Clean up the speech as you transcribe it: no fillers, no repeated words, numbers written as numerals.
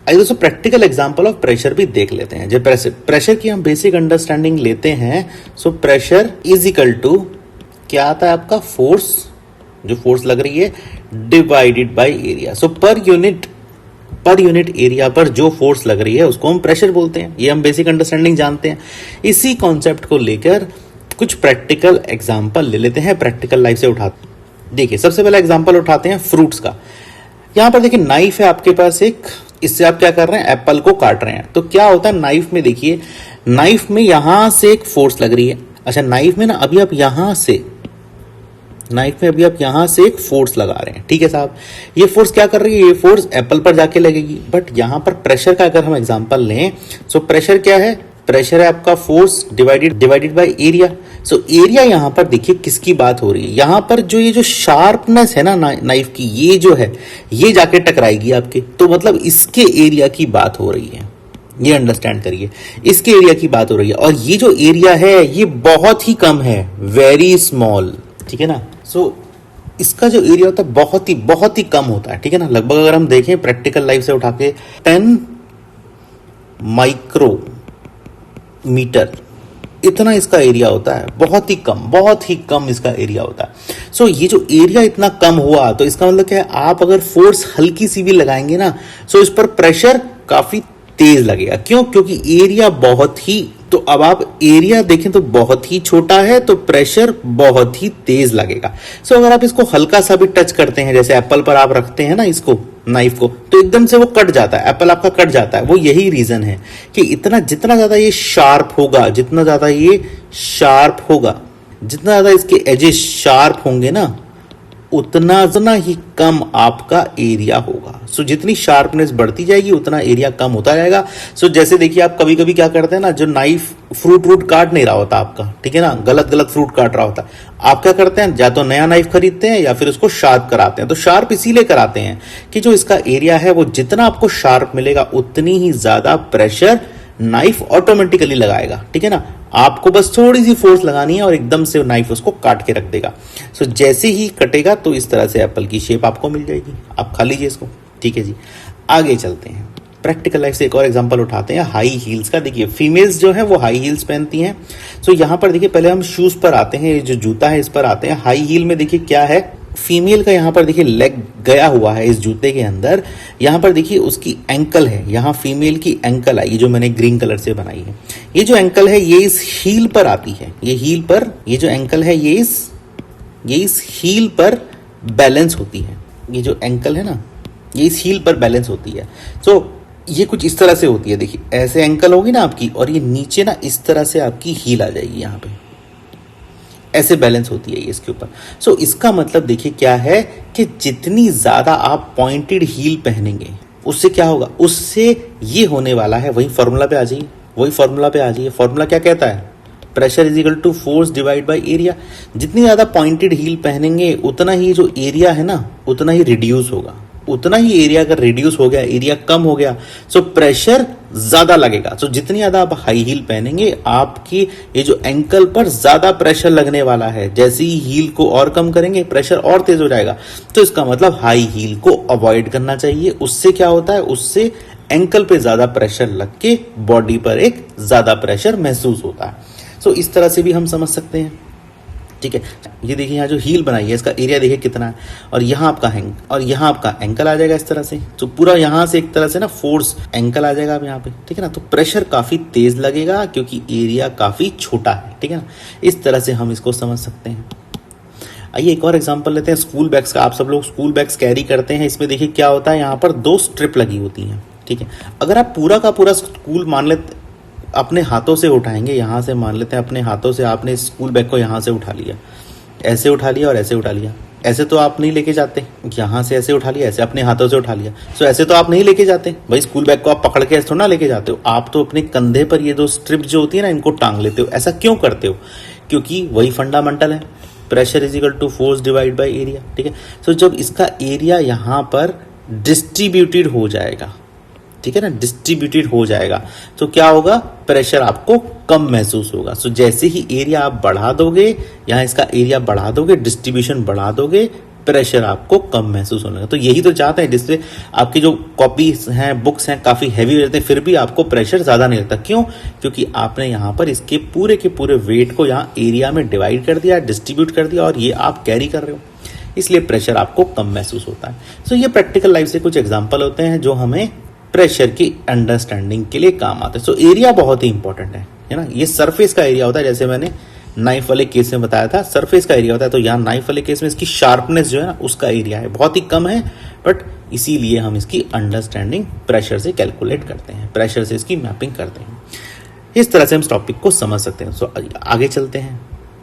आइए दोस्तों practical example of pressure भी देख लेते हैं। जब प्रेशर की हम बेसिक अंडरस्टैंडिंग लेते हैं, so pressure is equal to क्या आता है आपका, फोर्स, जो फोर्स लग रही है divided by area. So per unit area पर जो फोर्स लग रही है उसको हम प्रेशर बोलते हैं। ये हम बेसिक अंडरस्टैंडिंग जानते हैं। इसी कॉन्सेप्ट को लेकर कुछ प्रैक्टिकल एग्जांपल ले लेते हैं, प्रैक्टिकल लाइफ से उठाते। देखिए सबसे पहला एग्जांपल उठाते हैं फ्रूट्स का। यहां पर देखिए नाइफ है आपके पास एक, इससे आप क्या कर रहे हैं, एप्पल को काट रहे हैं। तो क्या होता है नाइफ में, देखिए नाइफ में यहां से एक फोर्स लग रही है। अच्छा नाइफ में ना अभी आप यहां से एक फोर्स लगा रहे हैं, ठीक है साहब। ये फोर्स क्या कर रही है, ये फोर्स एप्पल पर जाके लगेगी। बट यहां पर प्रेशर का अगर हम एग्जांपल लें, सो प्रेशर क्या है, प्रेशर है आपका force divided by area. So area यहां पर देखिए किसकी बात हो रही है, यहां पर जो ये जो शार्पनेस है ना नाइफ की, ये जो है ये जाके टकराएगी आपके, तो मतलब इसके एरिया की बात हो रही है। ये अंडरस्टैंड करिए, इसके एरिया की बात हो रही है। और ये जो एरिया है ये बहुत ही कम है, वेरी स्मॉल, ठीक है ना। सो इसका जो एरिया होता है बहुत ही कम होता है, ठीक है ना। लगभग अगर हम देखें प्रैक्टिकल लाइफ से उठा के 10 माइक्रोमीटर इतना इसका एरिया होता है, बहुत ही कम इसका एरिया होता है। सो ये जो एरिया इतना कम हुआ, तो इसका मतलब क्या है, आप अगर फोर्स हल्की सी भी लगाएंगे ना, सो इस पर प्रेशर काफी तेज लगेगा। क्यों, क्योंकि एरिया बहुत ही, तो अब आप एरिया देखें तो बहुत ही छोटा है, तो प्रेशर बहुत ही तेज लगेगा। सो अगर आप इसको हल्का सा भी टच करते हैं, जैसे एप्पल पर आप रखते हैं ना इसको, नाइफ को, तो एकदम से वो कट जाता है, एप्पल आपका कट जाता है। वो यही रीजन है कि जितना ज्यादा ये शार्प होगा, जितना ज्यादा इसके एजेस शार्प होंगे ना, उतना ही कम आपका एरिया होगा। सो जितनी शार्पनेस बढ़ती जाएगी उतना एरिया कम होता जाएगा। सो जैसे देखिए आप कभी कभी क्या करते हैं ना, जो नाइफ फ्रूट काट नहीं रहा होता आपका, ठीक है ना, गलत फ्रूट काट रहा होता है, आप क्या करते हैं, या तो नया नाइफ खरीदते हैं या फिर उसको शार्प कराते हैं। तो शार्प इसीलिए कराते हैं कि जो इसका एरिया है वो जितना आपको शार्प मिलेगा उतनी ही ज्यादा प्रेशर नाइफ ऑटोमेटिकली लगाएगा, ठीक है ना। आपको बस थोड़ी सी फोर्स लगानी है और एकदम से नाइफ उसको काट के रख देगा। सो जैसे ही कटेगा तो इस तरह से एप्पल की शेप आपको मिल जाएगी, आप खा लीजिए इसको, ठीक है जी। आगे चलते हैं, प्रैक्टिकल लाइफ से एक और एग्जांपल उठाते हैं हाई हील्स का। देखिए फीमेल्स जो है वो हाई हील्स पहनती हैं। सो यहां पर देखिए पहले हम शूज पर आते हैं, ये जो जूता है इस पर आते हैं। हाई हील में देखिए क्या है, फीमेल का यहाँ पर देखिए लेग गया हुआ है इस जूते के अंदर। यहाँ पर देखिए उसकी एंकल है, यहाँ फीमेल की एंकल आई, जो मैंने ग्रीन कलर से बनाई है। ये जो एंकल है ये इस हील पर आती है, ये हील पर, ये जो एंकल है ये इस हील पर बैलेंस होती है। ये जो एंकल है ना ये इस हील पर बैलेंस होती है। सो ये कुछ इस तरह से होती है, देखिए ऐसे एंकल होगी ना आपकी, और ये नीचे ना इस तरह से आपकी हील आ जाएगी, यहाँ पे ऐसे बैलेंस होती है ये इसके ऊपर। सो इसका मतलब देखिए क्या है कि जितनी ज्यादा आप पॉइंटेड हील पहनेंगे उससे क्या होगा, उससे ये होने वाला है, वही फॉर्मूला पे आ जाइए। फॉर्मूला क्या कहता है, pressure is equal to force divide by area. जितनी ज्यादा पॉइंटेड हील पहनेंगे उतना ही जो एरिया है ना उतना ही रिड्यूस होगा, उतना ही एरिया अगर रिड्यूस हो गया, एरिया कम हो गया, सो प्रेशर ज्यादा लगेगा। सो जितनी ज्यादा आप हाई हील पहनेंगे आपकी ये जो एंकल पर ज्यादा प्रेशर लगने वाला है। जैसे ही हील को और कम करेंगे प्रेशर और तेज हो जाएगा। तो इसका मतलब हाई हील को अवॉइड करना चाहिए। उससे क्या होता है, उससे एंकल पे ज्यादा प्रेशर लग के बॉडी पर एक ज्यादा प्रेशर महसूस होता है। सो इस तरह से भी हम समझ सकते हैं, ठीक है। ये देखिए यहाँ जो हील बनाई है इसका एरिया देखिए कितना है, और यहाँ आपका एंकल आ जाएगा इस तरह से। तो पूरा यहाँ से एक तरह से ना फोर्स एंकल आ जाएगा अब यहाँ पे, ठीक है ना। तो प्रेशर काफी तेज लगेगा क्योंकि एरिया काफी छोटा है, ठीक है ना। इस तरह से हम इसको समझ सकते हैं। आइए एक और एग्जांपल लेते हैं स्कूल बैग्स का। आप सब लोग स्कूल बैग्स कैरी करते हैं, इसमें देखिए क्या होता है, यहाँ पर 2 स्ट्रिप लगी होती हैं, ठीक है। अगर आप पूरा का पूरा स्कूल मान लेते अपने हाथों से उठाएंगे, यहाँ से मान लेते हैं अपने हाथों से आपने स्कूल बैग को यहाँ से उठा लिया, ऐसे उठा लिया और ऐसे उठा लिया, ऐसे तो आप नहीं लेके जाते, यहाँ से ऐसे उठा लिया, ऐसे अपने हाथों से उठा लिया। सो ऐसे तो आप नहीं लेके जाते भाई, स्कूल बैग को आप पकड़ के ऐसे थोड़ा ना लेके जाते हो, आप तो अपने कंधे पर ये 2 स्ट्रिप जो होती है ना इनको टांग लेते हो। ऐसा क्यों करते हो, क्योंकि वही फंडामेंटल है, pressure is equal to force divide by area, ठीक है। सो जब इसका एरिया यहाँ पर डिस्ट्रीब्यूटेड हो जाएगा, ठीक है ना, डिस्ट्रीब्यूटेड हो जाएगा, तो क्या होगा, प्रेशर आपको कम महसूस होगा। सो जैसे ही एरिया आप बढ़ा दोगे, यहाँ इसका एरिया बढ़ा दोगे, डिस्ट्रीब्यूशन बढ़ा दोगे, प्रेशर आपको कम महसूस होने लगा। तो यही तो चाहते हैं, जिससे आपकी जो कॉपीज हैं, बुक्स हैं, काफ़ी हैवी हो जाते हैं, फिर भी आपको प्रेशर ज़्यादा नहीं लगता। क्यों? क्योंकि आपने यहाँ पर इसके पूरे के पूरे वेट को यहाँ एरिया में डिवाइड कर दिया, डिस्ट्रीब्यूट कर दिया, और ये आप कैरी कर रहे हो, इसलिए प्रेशर आपको कम महसूस होता है। सो ये प्रैक्टिकल लाइफ से कुछ एग्जाम्पल होते हैं जो हमें प्रेशर की अंडरस्टैंडिंग के लिए काम आते हैं। सो एरिया बहुत ही इंपॉर्टेंट है ना। ये सरफेस का एरिया होता है, जैसे मैंने नाइफ वाले केस में बताया था, सरफेस का एरिया होता है। तो यहाँ नाइफ वाले केस में इसकी शार्पनेस जो है ना, उसका एरिया है, बहुत ही कम है, बट इसीलिए हम इसकी अंडरस्टैंडिंग प्रेशर से कैलकुलेट करते हैं, प्रेशर से इसकी मैपिंग करते हैं। इस तरह से हम इस टॉपिक को समझ सकते हैं। सो आगे चलते हैं।